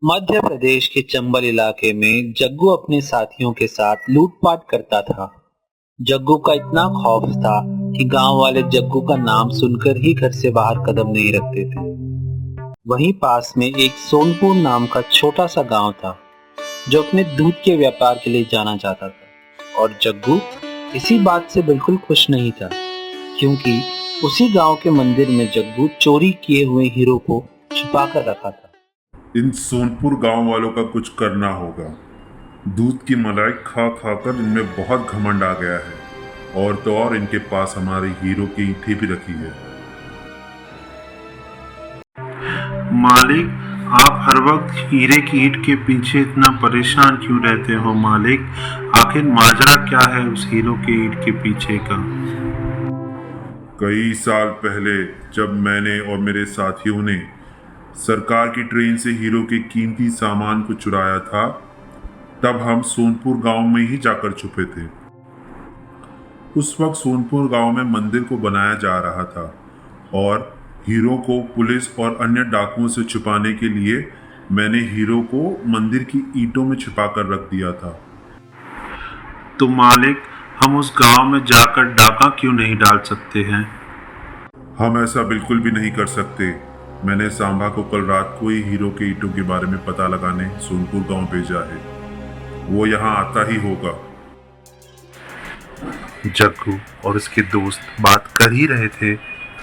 मध्य प्रदेश के चंबल इलाके में जग्गू अपने साथियों के साथ लूटपाट करता था। जग्गू का इतना खौफ था कि गांव वाले जग्गू का नाम सुनकर ही घर से बाहर कदम नहीं रखते थे। वहीं पास में एक सोनपुर नाम का छोटा सा गांव था जो अपने दूध के व्यापार के लिए जाना जाता था, और जग्गू इसी बात से बिल्कुल खुश नहीं था, क्योंकि उसी गांव के मंदिर में जग्गू चोरी किए हुए हीरो को छुपा कर रखा था। इन सोनपुर गांव वालों का कुछ करना होगा। दूध की मलाई खा खाकर इनमें बहुत घमंड आ गया है, और तो और इनके पास हमारे हीरो की ईंटें भी रखी है। मालिक, आप हर वक्त हीरे की ईंट के पीछे इतना परेशान क्यों रहते हो मालिक? आखिर माजरा क्या है उस हीरो के ईंट के पीछे का? कई साल पहले जब मैंने और मेरे साथियों ने सरकार की ट्रेन से हीरो के कीमती सामान को चुराया था, तब हम सोनपुर गांव में ही जाकर छुपे थे। उस वक्त सोनपुर गांव में मंदिर को बनाया जा रहा था, और हीरो को पुलिस और अन्य डाकुओं से छुपाने के लिए मैंने हीरो को मंदिर की ईंटों में छिपा कर रख दिया था। तो मालिक, हम उस गांव में जाकर डाका क्यों नहीं डाल सकते हैं? हम ऐसा बिल्कुल भी नहीं कर सकते। मैंने सांभा को कल रात को ही हीरो के ईंटों के बारे में पता लगाने सोनपुर गांव भेजा है। वो यहाँ आता ही होगा। जग्गू और उसके दोस्त बात कर ही रहे थे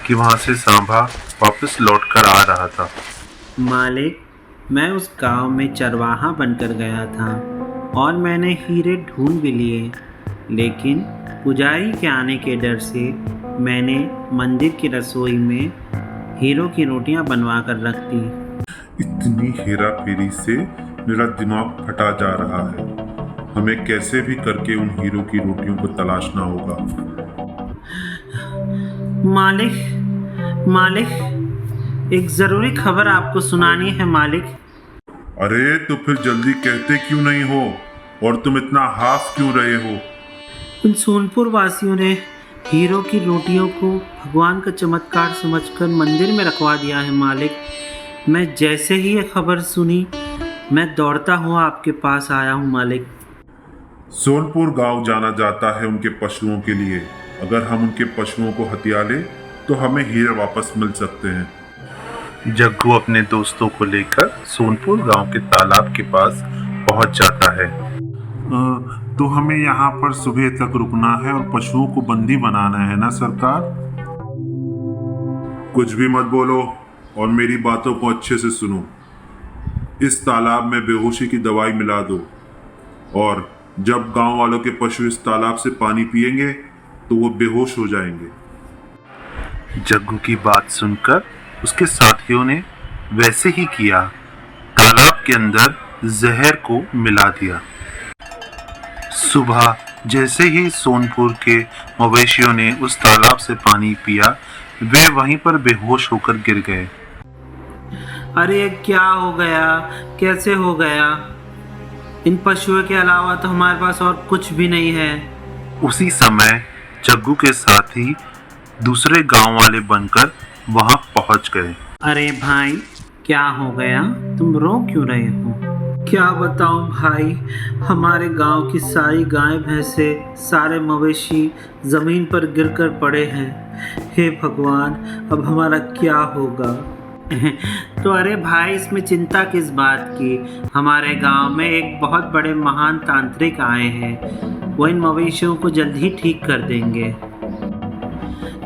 कि वहां से सांभा वापस लौट कर आ रहा था। मालिक, मैं उस गांव में चरवाहा बनकर गया था और मैंने हीरे ढूंढ भी लिए, लेकिन पुजारी के आने के डर से मैंने मंदिर की रसोई में हीरो की रोटियां बनवा कर रख दी। इतनी हेरा फेरी से मेरा दिमाग फटा जा रहा है। हमें कैसे भी करके उन हीरो की रोटियों को तलाशना होगा। मालिक, एक जरूरी खबर आपको सुनानी है मालिक। अरे तो फिर जल्दी कहते क्यों नहीं हो, और तुम इतना हाफ क्यों रहे हो? उन सोनपुर वासियों ने हीरो की रोटियों को भगवान का चमत्कार समझकर मंदिर में रखवा दिया है मालिक। मैं जैसे ही ये खबर सुनी, मैं दौड़ता हुआ आपके पास आया हूँ मालिक। सोनपुर गांव जाना जाता है उनके पशुओं के लिए। अगर हम उनके पशुओं को हथिया ले तो हमें हीरे वापस मिल सकते हैं। जग्गू अपने दोस्तों को लेकर सोनपुर गांव के तालाब के पास पहुंच जाता है। तो हमें यहाँ पर सुबह तक रुकना है और पशुओं को बंदी बनाना है ना सरकार? कुछ भी मत बोलो और मेरी बातों को अच्छे से सुनो। इस तालाब में बेहोशी की दवाई मिला दो, और जब गांव वालों के पशु इस तालाब से पानी पिएंगे तो वो बेहोश हो जाएंगे। जग्गू की बात सुनकर उसके साथियों ने वैसे ही किया। तालाब के अंदर जहर को मिला दिया। सुबह जैसे ही सोनपुर के मवेशियों ने उस तालाब से पानी पिया, वे वहीं पर बेहोश होकर गिर गए। अरे क्या हो गया, कैसे हो गया? इन पशुओं के अलावा तो हमारे पास और कुछ भी नहीं है। उसी समय जग्गू के साथी दूसरे गांव वाले बनकर वहां पहुंच गए। अरे भाई, क्या हो गया? तुम रो क्यों रहे हो? क्या बताऊं भाई, हमारे गांव की सारी गाय भैंसे, सारे मवेशी जमीन पर गिरकर पड़े हैं। हे भगवान, अब हमारा क्या होगा? तो अरे भाई, इसमें चिंता किस बात की? हमारे गांव में एक बहुत बड़े महान तांत्रिक आए हैं, वो इन मवेशियों को जल्द ही ठीक कर देंगे।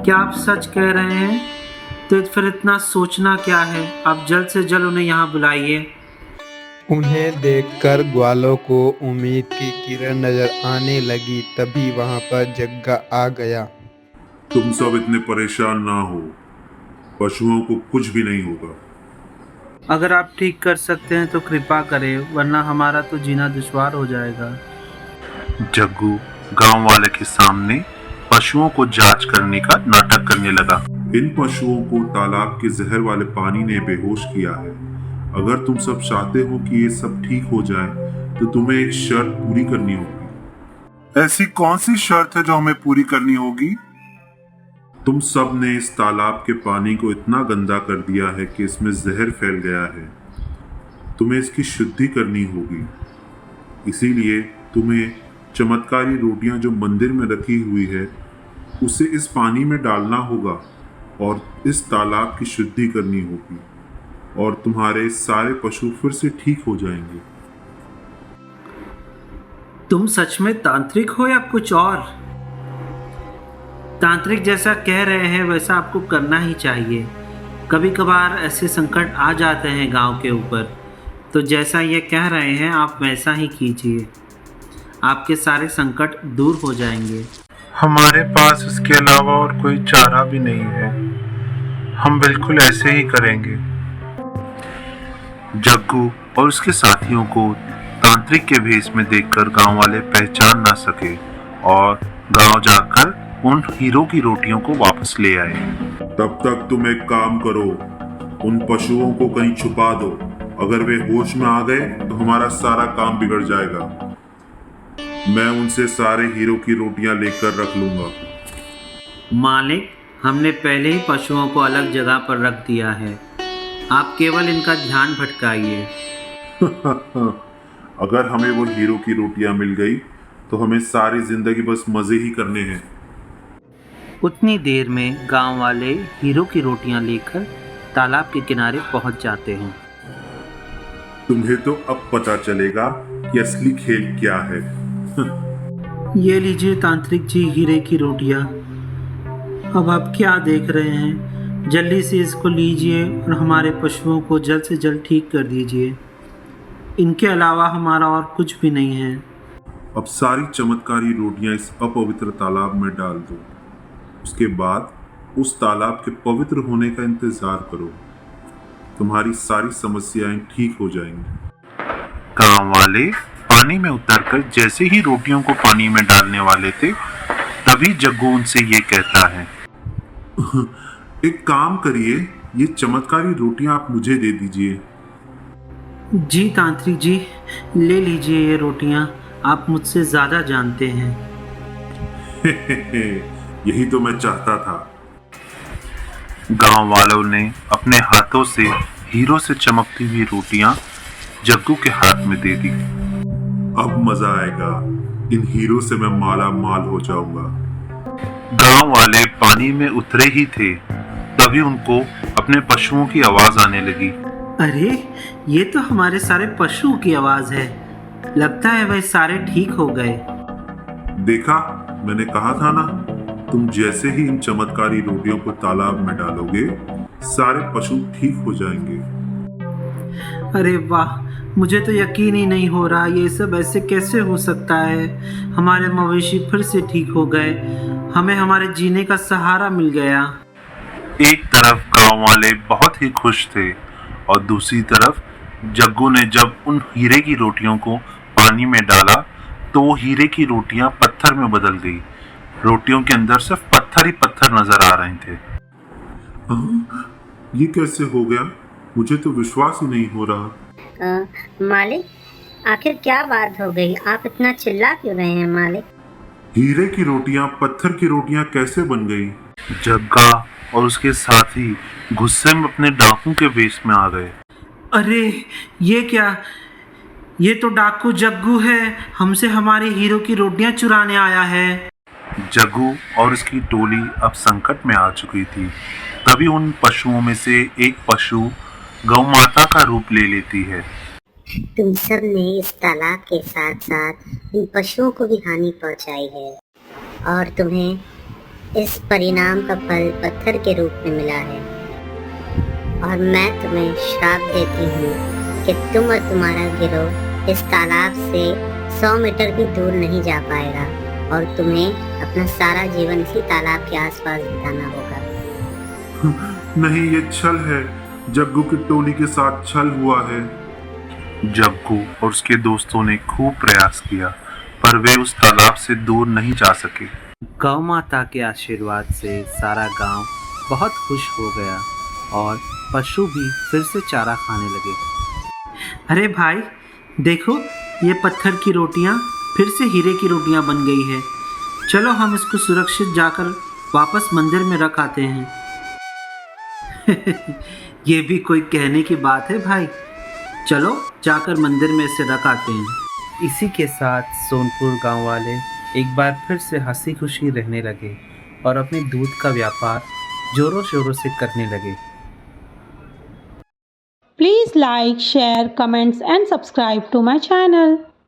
क्या आप सच कह रहे हैं? तो फिर इतना सोचना क्या है, आप जल्द से जल्द उन्हें यहाँ बुलाइए। उन्हें देखकर ग्वालों को उम्मीद की किरण नजर आने लगी। तभी वहां पर जग्गा आ गया। तुम सब इतने परेशान ना हो, पशुओं को कुछ भी नहीं होगा। अगर आप ठीक कर सकते हैं तो कृपा करें, वरना हमारा तो जीना दुश्वार हो जाएगा। जग्गू गांव वाले के सामने पशुओं को जांच करने का नाटक करने लगा। इन पशुओं को तालाब के जहर वाले पानी ने बेहोश किया है। अगर तुम सब चाहते हो कि ये सब ठीक हो जाए तो तुम्हें एक शर्त पूरी करनी होगी। ऐसी कौन सी शर्त है जो हमें पूरी करनी होगी? तुम सब ने इस तालाब के पानी को इतना गंदा कर दिया है कि इसमें जहर फैल गया है। तुम्हें इसकी शुद्धि करनी होगी। इसीलिए तुम्हें चमत्कारी रोटियां जो मंदिर में रखी हुई है उसे इस पानी में डालना होगा और इस तालाब की शुद्धि करनी होगी और तुम्हारे सारे पशु फिर से ठीक हो जाएंगे। तुम सच में तांत्रिक हो या कुछ और? तांत्रिक जैसा कह रहे हैं वैसा आपको करना ही चाहिए। कभी कभार ऐसे संकट आ जाते हैं गांव के ऊपर, तो जैसा ये कह रहे हैं आप वैसा ही कीजिए, आपके सारे संकट दूर हो जाएंगे। हमारे पास इसके अलावा और कोई चारा भी नहीं है, हम बिल्कुल ऐसे ही करेंगे। जग्गू और उसके साथियों को तांत्रिक के भेष में देखकर गांव वाले पहचान ना सके और गांव जाकर उन हीरो की रोटियों को वापस ले आए। तब तक तुम एक काम करो, उन पशुओं को कहीं छुपा दो। अगर वे होश में आ गए तो हमारा सारा काम बिगड़ जाएगा। मैं उनसे सारे हीरो की रोटियां लेकर रख लूंगा। मालिक, हमने पहले ही पशुओं को अलग जगह पर रख दिया है, आप केवल इनका ध्यान भटकाइए। अगर हमें वो हीरो की रोटियां मिल गई तो हमें सारी जिंदगी बस मजे ही करने हैं। उतनी देर में गांव वाले हीरो की रोटियां लेकर तालाब के किनारे पहुंच जाते हैं। तुम्हें तो अब पता चलेगा कि असली खेल क्या है। ये लीजिए तांत्रिक जी हीरे की रोटियां। अब आप क्या देख रहे हैं, जल्दी से इसको लीजिए और हमारे पशुओं को जल्द से जल्द ठीक कर दीजिए। इनके अलावा हमारा और कुछ भी नहीं है। अब सारी चमत्कारी रोटियां इस अपवित्र तालाब में डाल दो। उसके बाद उस तालाब के पवित्र होने का इंतजार करो। तुम्हारी सारी समस्याएं ठीक हो जाएंगी। गांव वाले पानी में उतरकर जैसे ही रोटियों को पानी में डालने वाले थे, तभी जग्गू उनसे ये कहता है, एक काम करिए, ये चमत्कारी रोटियां आप मुझे दे दीजिए। जी तांत्रिक जी, ले लीजिए ये रोटियां, आप मुझसे ज़्यादा जानते हैं। यही तो मैं चाहता था। गांव वालों ने अपने हाथों से हीरो से चमकती हुई रोटियां जग्गू के हाथ में दे दी। अब मजा आएगा, इन हीरो से मैं माला माल हो जाऊंगा। गांव वाले पानी में उतरे ही थे, तभी उनको अपने पशुओं की आवाज आने लगी। अरे, ये तो हमारे सारे पशुओं की आवाज़ है। लगता है वह सारे ठीक हो गए। देखा, मैंने कहा था ना, तुम जैसे ही इन चमत्कारी रोटियों को तालाब में डालोगे सारे पशु ठीक हो जाएंगे। अरे वाह, मुझे तो यकीन ही नहीं हो रहा, ये सब ऐसे कैसे हो सकता है। हमारे मवेशी फिर से ठीक हो गए, हमें हमारे जीने का सहारा मिल गया। एक तरफ गांव वाले बहुत ही खुश थे और दूसरी तरफ जग्गू ने जब उन हीरे की रोटियों को पानी में डाला तो वो हीरे की रोटियां पत्थर में बदल गई। रोटियों के अंदर सिर्फ पत्थर ही पत्थर नजर आ रहे थे। ये कैसे हो गया? मुझे तो विश्वास ही नहीं हो रहा। मालिक, आखिर क्या बात हो गई? आप इतना चिल्ला क्यों रहे हैं मालिक? हीरे की रोटियां पत्थर की रोटियां कैसे बन गई? जग्गा और उसके साथी गुस्से में अपने डाकू के वेश में आ गए। अरे ये क्या, ये तो डाकू जग्गू है, हमसे हमारी हीरो की रोटियां चुराने आया है। जग्गू और उसकी टोली अब संकट में आ चुकी थी। तभी उन पशुओं में से एक पशु गौ माता का रूप ले लेती है। तुम सब ने इस तालाब के साथ साथ इन पशुओं को भी हानि पहुंचाई है और तुम्हें इस परिणाम का फल पत्थर के रूप में मिला है। और मैं तुम्हें श्राप देती हूँ कि तुम और तुम्हारा गिरोह इस तालाब से 100 मीटर भी दूर नहीं जा पाएगा और तुम्हें अपना सारा जीवन इसी तालाब के आसपास बिताना होगा। नहीं, ये छल है। जग्गू की टोली के साथ छल हुआ है। जग्गू और उसके दोस्तों ने खूब प्रयास किया पर वे उस तालाब से दूर नहीं जा सके। गौ माता के आशीर्वाद से सारा गांव बहुत खुश हो गया और पशु भी फिर से चारा खाने लगे। अरे भाई देखो, ये पत्थर की रोटियां फिर से हीरे की रोटियां बन गई है। चलो हम इसको सुरक्षित जाकर वापस मंदिर में रख आते हैं। ये भी कोई कहने की बात है भाई। चलो जाकर मंदिर में इसे रख आते हैं। इसी के साथ सोनपुर गांव वाले एक बार फिर से हंसी खुशी रहने लगे और अपने दूध का व्यापार जोरों शोरों से करने लगे। Please like, share, comments and subscribe to my channel.